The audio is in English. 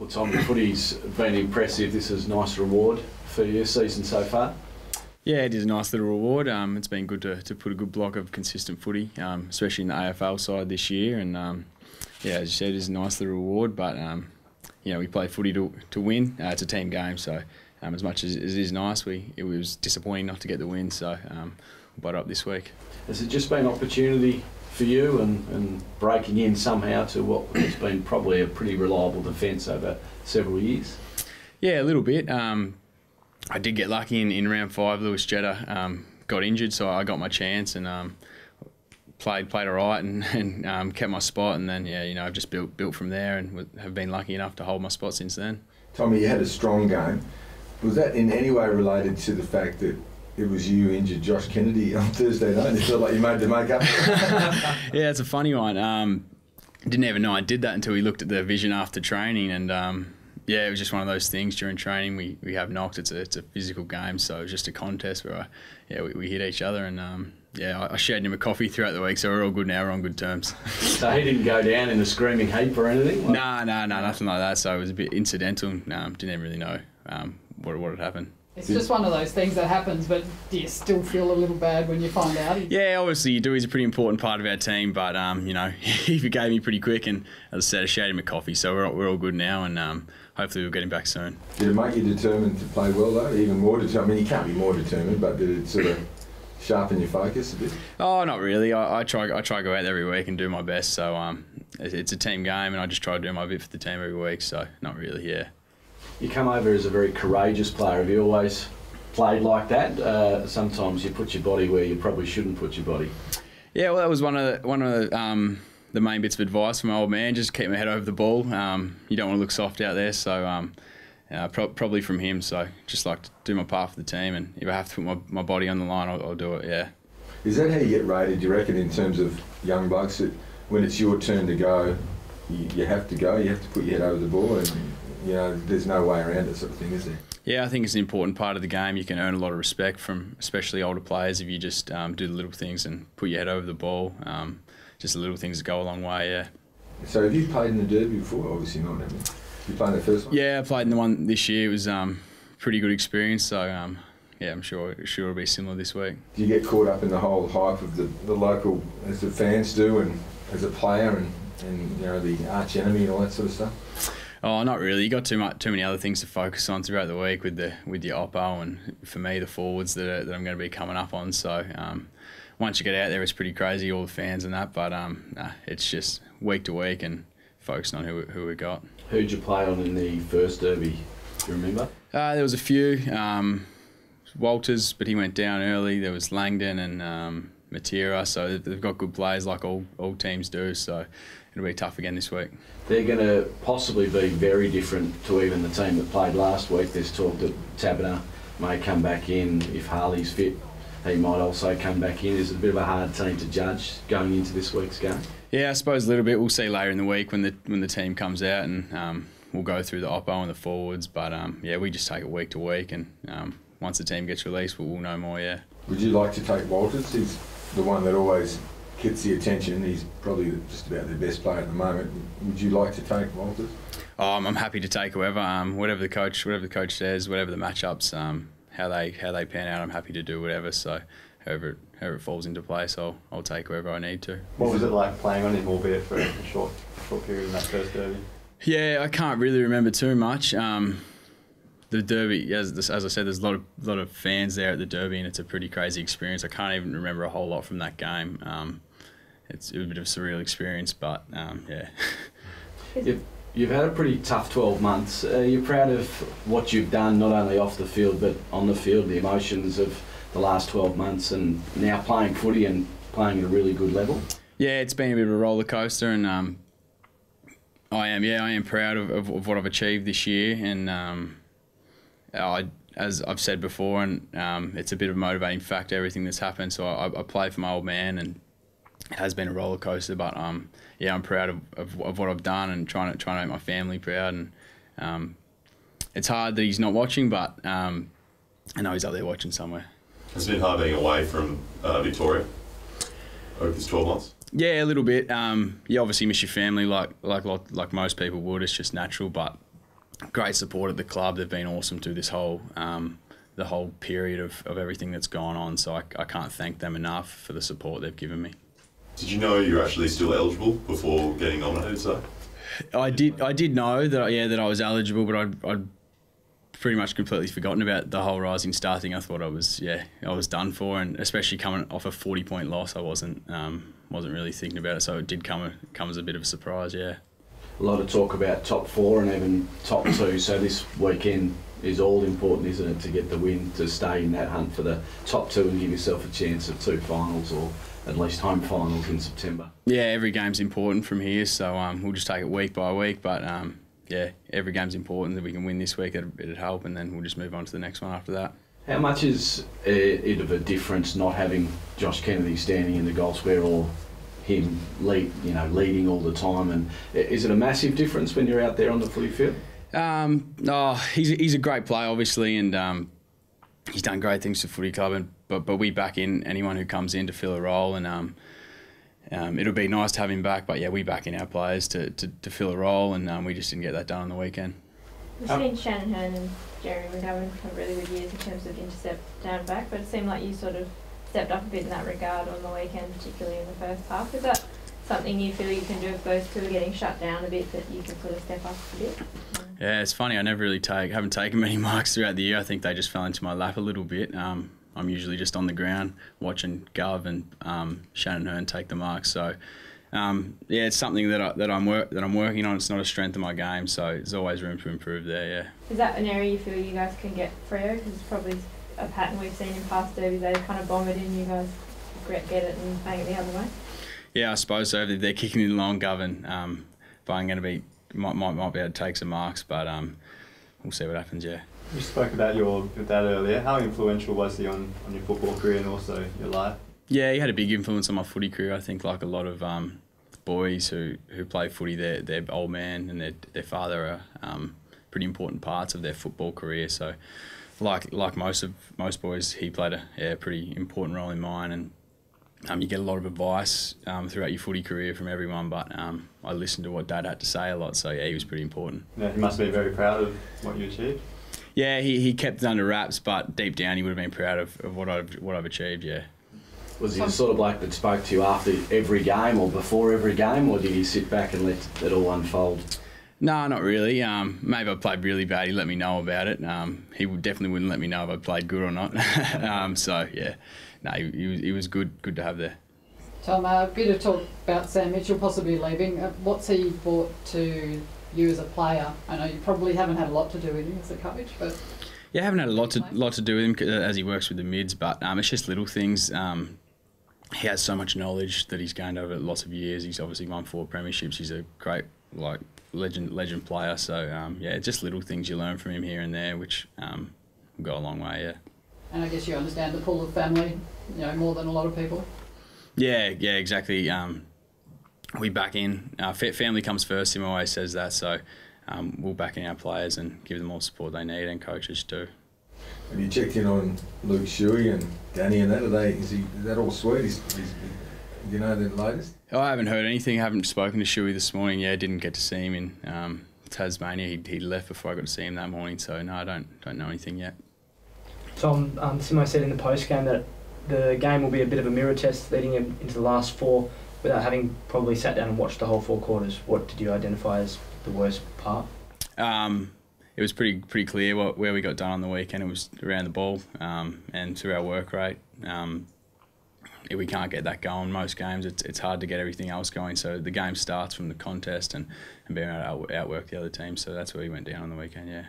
Well, Tom, the footy's been impressive. This is a nice reward for your season so far. Yeah, it is a nice little reward. It's been good to put a good block of consistent footy, especially in the AFL side this year. And yeah, as you said, it is a nice little reward. But we play footy to win. It's a team game, so as much as it is nice, it was disappointing not to get the win. So we'll butt up this week. Has it just been an opportunity for you and breaking in somehow to what has been probably a pretty reliable defence over several years? Yeah, a little bit. I did get lucky in round 5. Lewis Jetta got injured, so I got my chance and played all right and kept my spot. And then I've just built from there and have been lucky enough to hold my spot since then. Tommy, you had a strong game. Was that in any way related to the fact that it was you injured Josh Kennedy on Thursday night? You felt like you made the makeup? Yeah, it's a funny one. Didn't even know I did that until we looked at the vision after training, and it was just one of those things during training. We have knocked. It's a physical game, so it was just a contest where we hit each other, and I shared him a coffee throughout the week, so we're all good now. We're on good terms. So he didn't go down in a screaming heap or anything? No, nothing like that. So it was a bit incidental. Didn't even really know what had happened. It's just one of those things that happens, but do you still feel a little bad when you find out? Yeah, obviously you do. He's a pretty important part of our team, but he forgave me pretty quick, and as I said, I shared him a coffee, so we're all good now, and hopefully we'll get him back soon. Did it make you determined to play well though? Even more determined? I mean, you can't be more determined, but did it sort of sharpen your focus a bit? Oh, not really. I try to go out every week and do my best. So it's a team game, and I just try to do my bit for the team every week. So not really, yeah. You come over as a very courageous player. Have you always played like that? Sometimes you put your body where you probably shouldn't put your body. Yeah, well, that was one of the main bits of advice from my old man. Just keep my head over the ball. You don't want to look soft out there. So probably from him. So just like to do my part for the team, and if I have to put my body on the line, I'll do it. Yeah. Is that how you get rated? Do you reckon, in terms of young blokes, that when it's your turn to go, you have to go. You have to put your head over the ball, and there's no way around it, sort of thing, is there? Yeah, I think it's an important part of the game. You can earn a lot of respect from especially older players if you just do the little things and put your head over the ball. Just the little things that go a long way, yeah. So have you played in the Derby before? Obviously not, have you? You played in the first one? Yeah, I played in the one this year. It was pretty good experience, so I'm sure it'll be similar this week. Do you get caught up in the whole hype of the local, as the fans do, and as a player and the arch enemy and all that sort of stuff? Oh, not really. You got too many other things to focus on throughout the week with your oppo, and for me the forwards that I'm going to be coming up on. So once you get out there, it's pretty crazy, all the fans and that. But it's just week to week and focusing on who we got. Who'd you play on in the first Derby? Do you remember? There was a few. Walters, but he went down early. There was Langdon and Matera. So they've got good players like all teams do. So it'll be tough again this week. They're going to possibly be very different to even the team that played last week. There's talk that Tabner may come back in. If Harley's fit, he might also come back in. Is it a bit of a hard team to judge going into this week's game? Yeah, I suppose a little bit. We'll see later in the week when the team comes out, and we'll go through the oppo and the forwards. But we just take it week to week, and once the team gets released, we'll know more. Yeah. Would you like to take Walters? He's the one that always gets the attention. He's probably just about the best player at the moment. Would you like to take Walters? Oh, I'm happy to take whoever. Whatever the coach says, whatever the matchups, how they pan out, I'm happy to do whatever. So however it falls into place, I'll take whoever I need to. What was it like playing on him, albeit for a short period in that first Derby? Yeah, I can't really remember too much. The Derby, as I said, there's a lot of fans there at the Derby, and it's a pretty crazy experience. I can't even remember a whole lot from that game. It was a bit of a surreal experience, but yeah. You've had a pretty tough 12 months. Are you proud of what you've done, not only off the field but on the field, the emotions of the last 12 months and now playing footy and playing at a really good level? Yeah, it's been a bit of a roller coaster, and I am proud of what I've achieved this year, and as I've said before, and it's a bit of a motivating factor, everything that's happened. So I play for my old man, and it has been a roller coaster, but I'm proud of what I've done and trying to make my family proud. And it's hard that he's not watching, but I know he's up there watching somewhere. It's been hard being away from Victoria over this 12 months. Yeah, a little bit. You obviously miss your family, like most people would. It's just natural, but great support at the club. They've been awesome through this whole the whole period of everything that's gone on. So I can't thank them enough for the support they've given me. Did you know you're actually still eligible before getting nominated, so? I did know that I was eligible, but I'd pretty much completely forgotten about the whole Rising Star thing. I thought I was done for, and especially coming off a 40-point loss, I wasn't really thinking about it. So it did come as a bit of a surprise. Yeah. A lot of talk about top 4 and even top 2. So this weekend is all important, isn't it, to get the win, to stay in that hunt for the top 2 and give yourself a chance at 2 finals or at least home finals in September. Yeah, every game's important from here, so we'll just take it week by week. But yeah, every game's important. If we can win this week, it'd help, and then we'll just move on to the next one after that. How much is it of a difference not having Josh Kennedy standing in the goal square or him leading all the time? And is it a massive difference when you're out there on the footy field? He's a great player, obviously, and he's done great things for footy club. But we back in anyone who comes in to fill a role, and it'll be nice to have him back. But yeah, we back in our players to fill a role, and we just didn't get that done on the weekend. We've seen Shannon Hurn and Jeremy McGovern have really good years in terms of intercept down back, but it seemed like you sort of stepped up a bit in that regard on the weekend, particularly in the first half. Is that something you feel you can do if those two are getting shut down a bit, that you can sort of step up a bit? Yeah, it's funny. I never really haven't taken many marks throughout the year. I think they just fell into my lap a little bit. I'm usually just on the ground watching Gov and Shannon Hurn take the marks. So yeah, it's something that I'm working on. It's not a strength of my game, so there's always room to improve there. Yeah. Is that an area you feel you guys can get Freo? Because it's probably a pattern we've seen in past derbies. They kind of bomb it in, you guys get it and bang it the other way. Yeah, I suppose so. If they're kicking it along, Gov, but I'm going to be might be able to take some marks, but we'll see what happens. Yeah. You spoke about your dad earlier. How influential was he on your football career and also your life? Yeah, he had a big influence on my footy career. I think like a lot of boys who play footy, their old man and their father are pretty important parts of their football career. So like most boys, he played a pretty important role in mine, and you get a lot of advice throughout your footy career from everyone, but I listened to what Dad had to say a lot, so yeah, he was pretty important. Yeah, he must be very proud of what you achieved. Yeah, he kept it under wraps, but deep down he would have been proud of what I've achieved, yeah. Was he the sort of bloke that spoke to you after every game or before every game, or did he sit back and let it all unfold? No, not really. Maybe I played really bad. He let me know about it. He definitely wouldn't let me know if I played good or not. So yeah, no, he was good to have there. Tom, a bit of talk about Sam Mitchell possibly leaving. What's he brought to you as a player? I know you probably haven't had a lot to do with him as a coach, but yeah, I haven't had a lot to do with him as he works with the mids, but it's just little things. He has so much knowledge that he's gained over lots of years. He's obviously won 4 premierships. He's a great legend player. So yeah, just little things you learn from him here and there, which will go a long way. Yeah. And I guess you understand the pull of family, more than a lot of people. Yeah, exactly. We back in. Family comes first. Him always says that. So we'll back in our players and give them all the support they need, and coaches too. Have you checked in on Luke Shuey and Danny and that? Is that all sweet? Do you know the latest? Oh, I haven't heard anything. I haven't spoken to Shuey this morning. Yeah, didn't get to see him in Tasmania. He left before I got to see him that morning. So no, I don't know anything yet. Tom, Simo said in the post game that the game will be a bit of a mirror test leading him into the last 4 without having probably sat down and watched the whole 4 quarters. What did you identify as the worst part? It was pretty clear where we got done on the weekend. It was around the ball and through our work rate. If we can't get that going most games, it's hard to get everything else going. So the game starts from the contest and being able to outwork the other team. So that's where we went down on the weekend, yeah.